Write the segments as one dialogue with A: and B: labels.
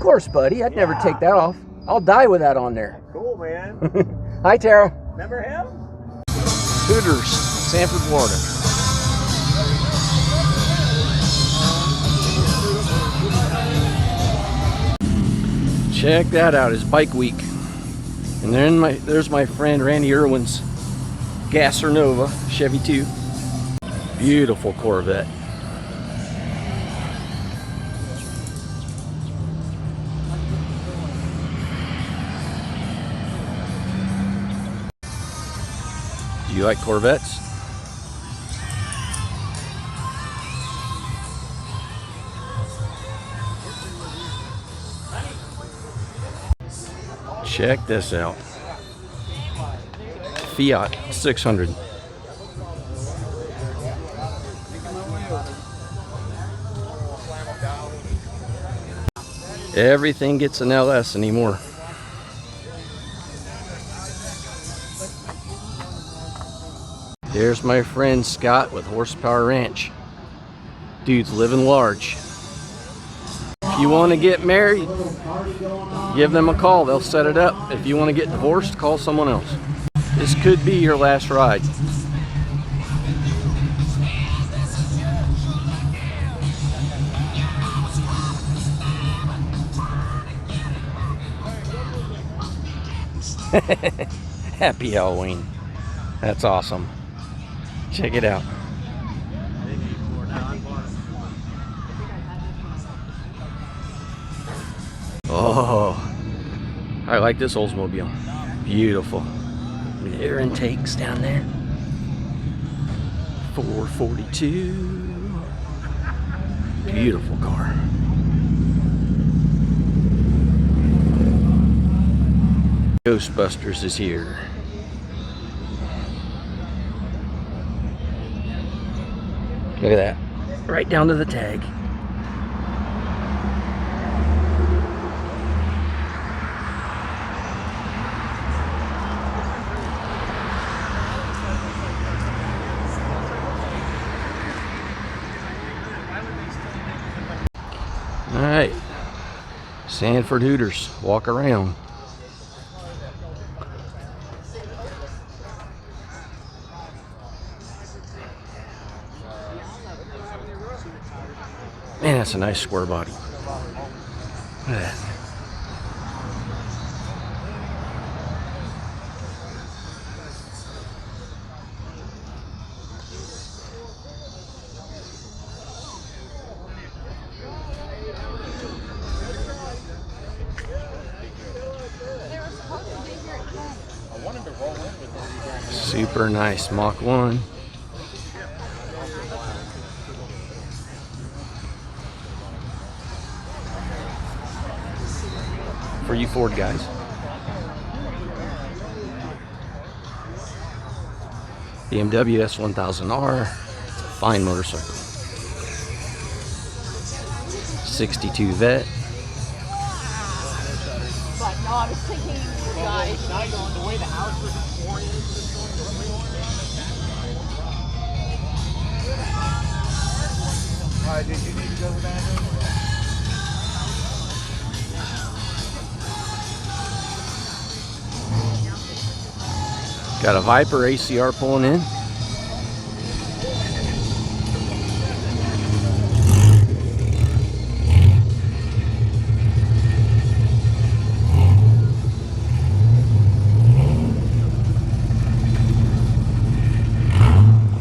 A: course, buddy. I'd never take that off. I'll die with that on there.
B: Cool, man.
A: Hi, Tara.
B: Remember him?
A: Hooters, Sanford, Florida. Check that out, it's bike week. And then there's my friend Randy Irwin's Gasser Nova Chevy 2. Beautiful Corvette. Do you like Corvettes? Check this out. Fiat 600. Everything gets an LS anymore. There's my friend Scott with Horsepower Ranch. Dude's living large. If you want to get married, give them a call. They'll set it up. If you want to get divorced, call someone else. This could be your last ride. Happy Halloween. That's awesome. Check it out. Oh, I like this Oldsmobile. Beautiful. Air intakes down there. 442. Beautiful car. Ghostbusters is here. Look at that. Right down to the tag. All right. Sanford Hooters. Walk around. Man, that's a nice square body. Look at that. Super nice Mach 1. For you Ford guys. BMW S1000R. It's a fine motorcycle. 62 Vet.
C: But no, I was thinking, guys, the way the house was oriented.
B: Did you need to go to the bathroom?
A: Got a Viper ACR pulling in.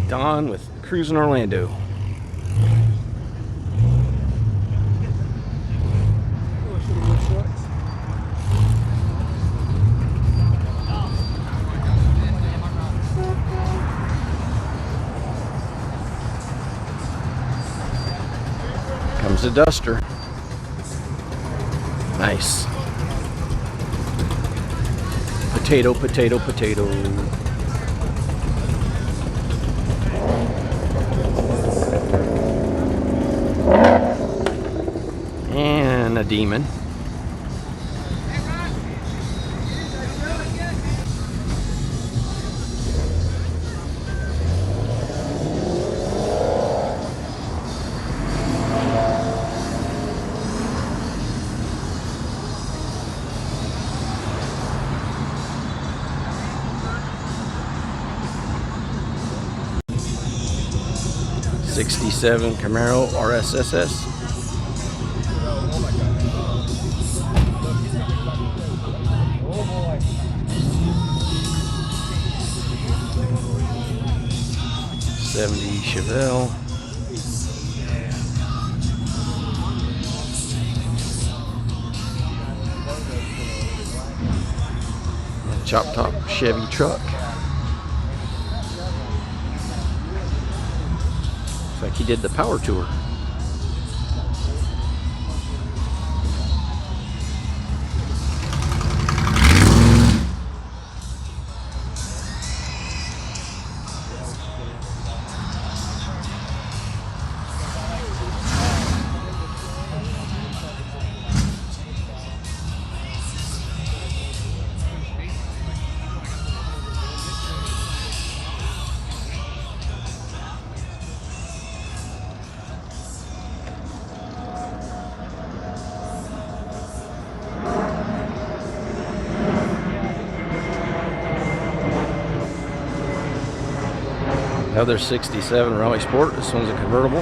A: Don with Cruising Orlando. Comes a Duster. Nice. Potato, potato, potato. And a Demon. '67 Camaro RSSS. '70 Chevelle. Chop top Chevy truck. Looks like he did the power tour. Another '67 Raleigh Sport. This one's a convertible.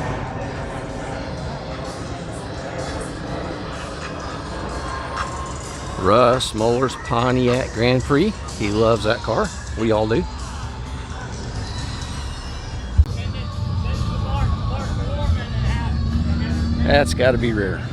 A: Russ Muller's Pontiac Grand Prix. He loves that car. We all do. That's got to be rare.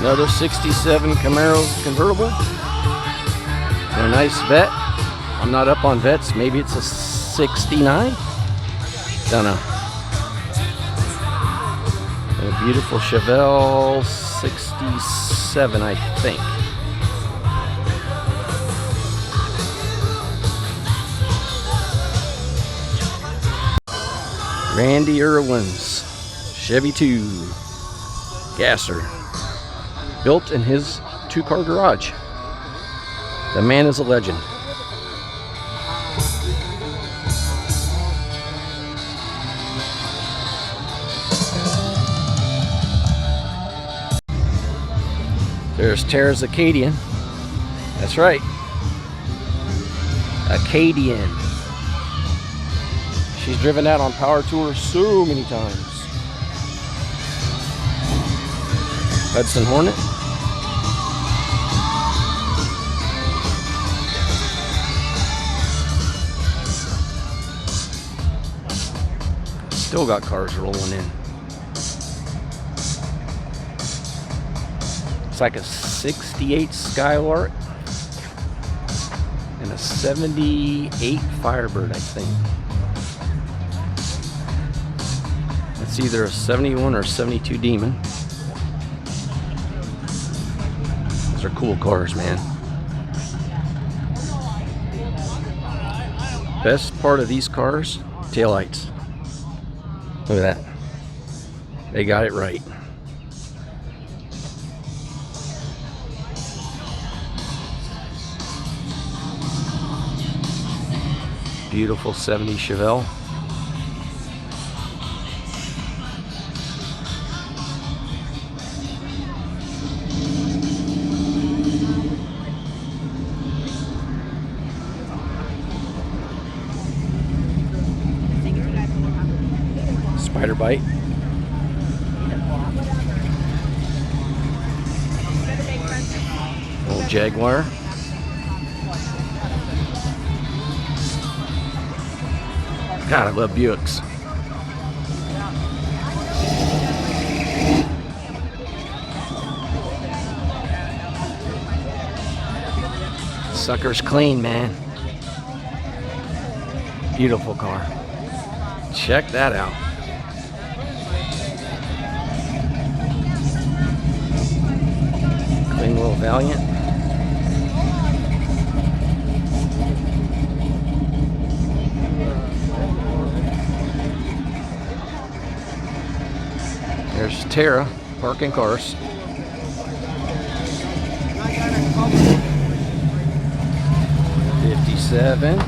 A: Another '67 Camaro convertible. And a nice vet. I'm not up on vets. Maybe it's a '69. Don't know. And a beautiful Chevelle '67, I think. Randy Irwin's Chevy 2 Gasser. Built in his 2-car garage. The man is a legend. There's Tara's Acadian. That's right. Acadian. She's driven that on power tours so many times. Hudson Hornet. Still got cars rolling in. It's like a '68 Skylark and a '78 Firebird, I think. It's either a '71 or '72 Demon. Those are cool cars, man. Best part of these cars, taillights. Look at that. They got it right. Beautiful '70 Chevelle. Spider Bite. Old Jaguar. God, I love Buicks. Sucker's clean, man. Beautiful car. Check that out. Clean little Valiant. There's Tara parking cars. '57.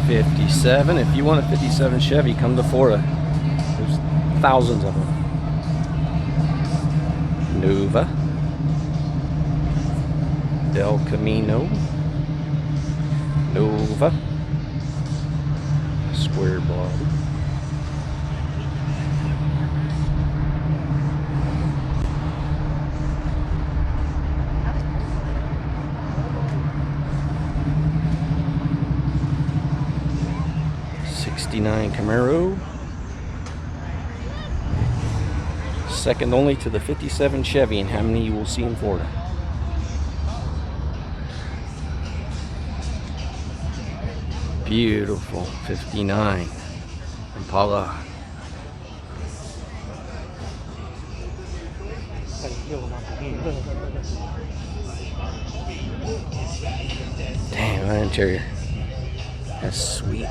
A: 57. If you want a '57 Chevy, come to Florida. There's thousands of them. Nova. Del Camino. Nova. Square body. '69 Camaro. Second only to the '57 Chevy and how many you will see in Florida. Beautiful '59 Impala. Damn, that interior. That's sweet.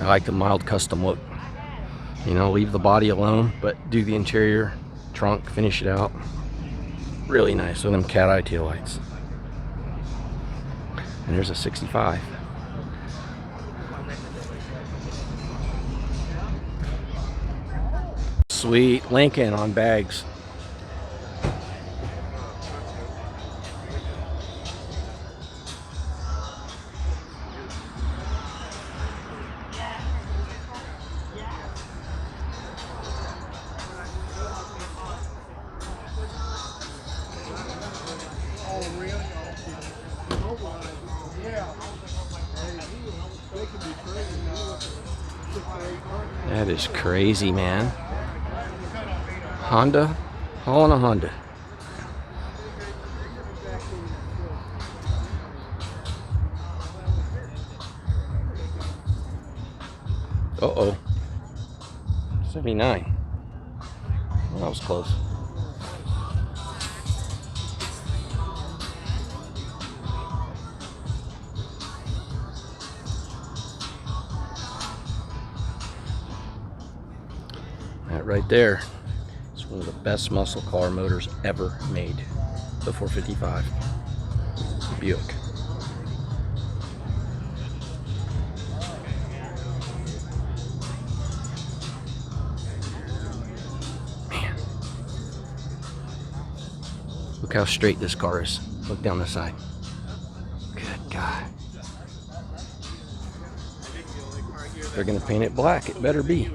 A: I like the mild custom look. You know, leave the body alone, but do the interior, trunk, finish it out. Really nice with them cat eye tail lights. And there's a '65. Sweet Lincoln on bags. That is crazy, man. Honda, hauling a Honda. Uh-oh. 79. Well, that was close. That right there is one of the best muscle car motors ever made. The 455 Buick. Man. Look how straight this car is. Look down the side. Good God. If they're gonna paint it black, it better be.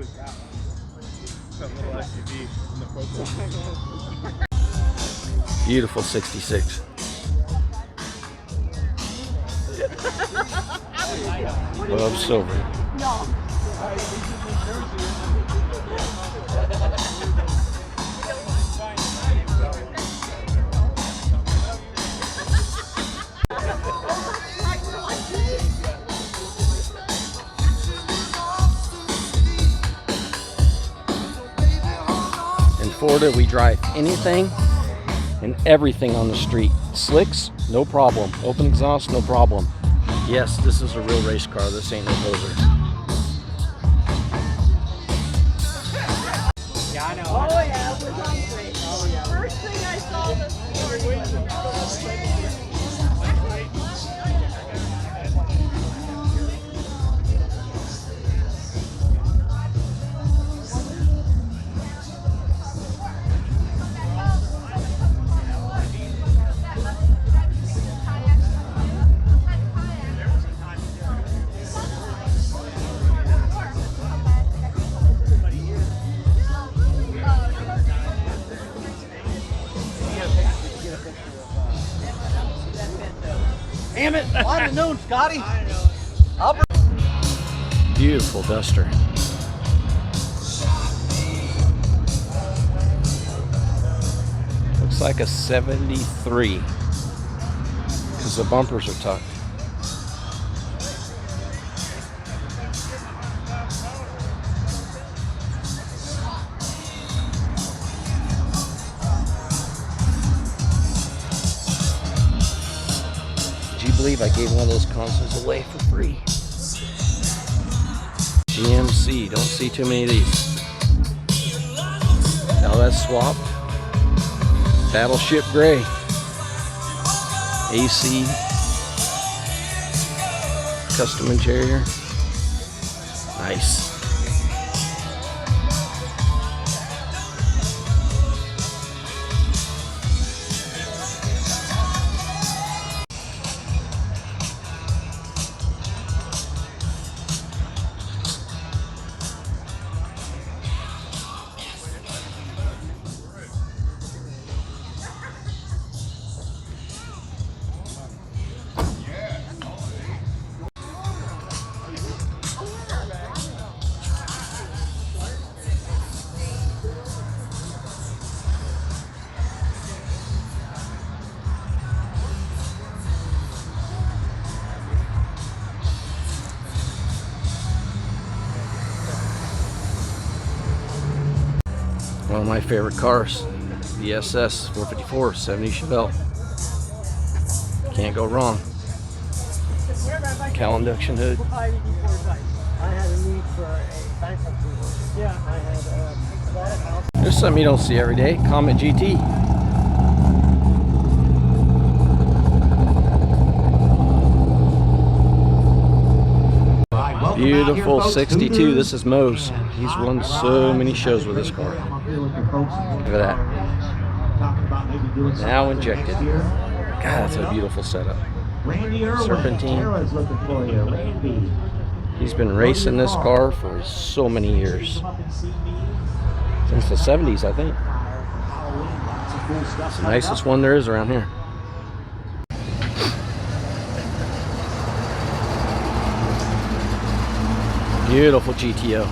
A: Beautiful '66. Love silver.
C: No.
A: In Florida, we drive anything and everything on the street. Slicks, no problem. Open exhaust, no problem. Yes, this is a real race car. This ain't no poser.
C: Yeah, I know. Oh yeah, it was hungry. Oh yeah. First thing I saw this morning was
B: Damn it! I'd have known, Scotty.
A: Beautiful Duster. Looks like a '73 because the bumpers are tucked. Would you believe I gave one of those consoles away for free? GMC, don't see too many of these. LS swapped. Battleship gray. AC. Custom interior. Nice. One of my favorite cars, the SS 454 70 Chevelle. Can't go wrong. Cal induction hood.
D: I had a need for a bankruptcy. Yeah, I had bought a house.
A: There's something you don't see every day. Comet GT. Beautiful 62. This is Moe's. He's won so many shows with this car. Look at that. Now injected. God, that's a beautiful setup. Serpentine. He's been racing this car for so many years. Since the 70s, I think. It's the nicest one there is around here. Beautiful GTO.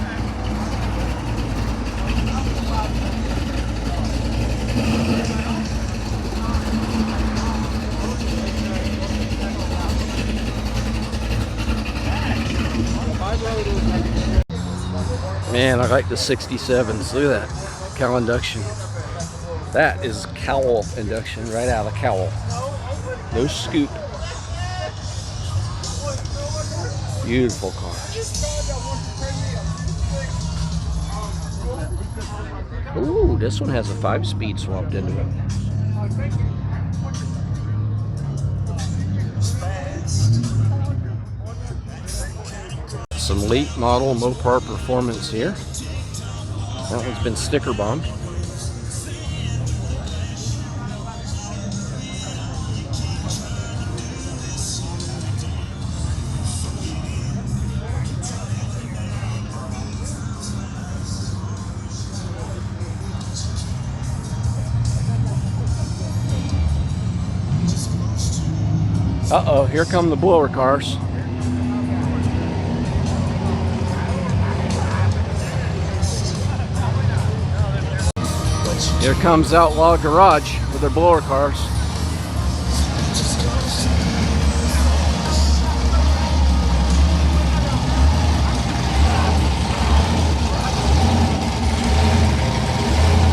A: Man, I like the 67s. Look at that. Cowl induction. That is cowl induction right out of the cowl. No scoop. Beautiful car. Ooh, this one has a 5-speed swapped into it. Some late model Mopar performance here. That one's been sticker bombed. Uh-oh, here come the blower cars. Here comes Outlaw Garage with their blower cars.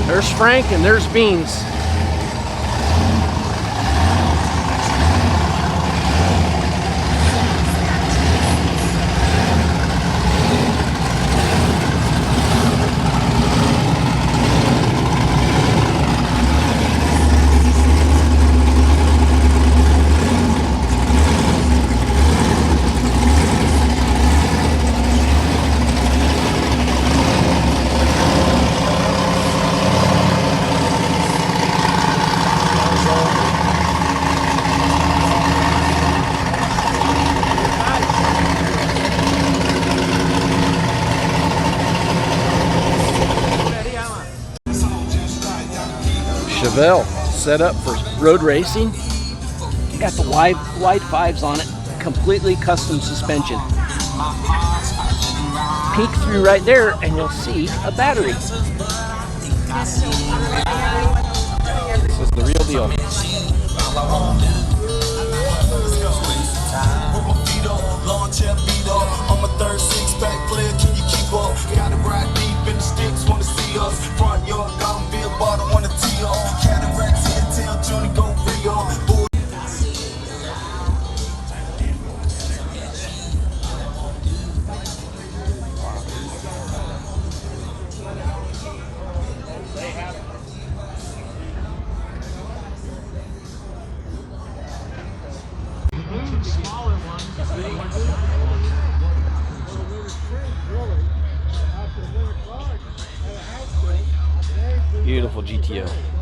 A: There's Frank and there's Beans. Chevelle set up for road racing. Got the wide fives on it, completely custom suspension. Peek through right there and you'll see a battery. This is the real deal.
E: I'm a third six-pack player, can you keep up? Gotta ride deep in the sticks, wanna see us. Front yard, got bill bottom, wanna tee up. Cataracts here, tell Johnny go Rio.
A: Beautiful GTO.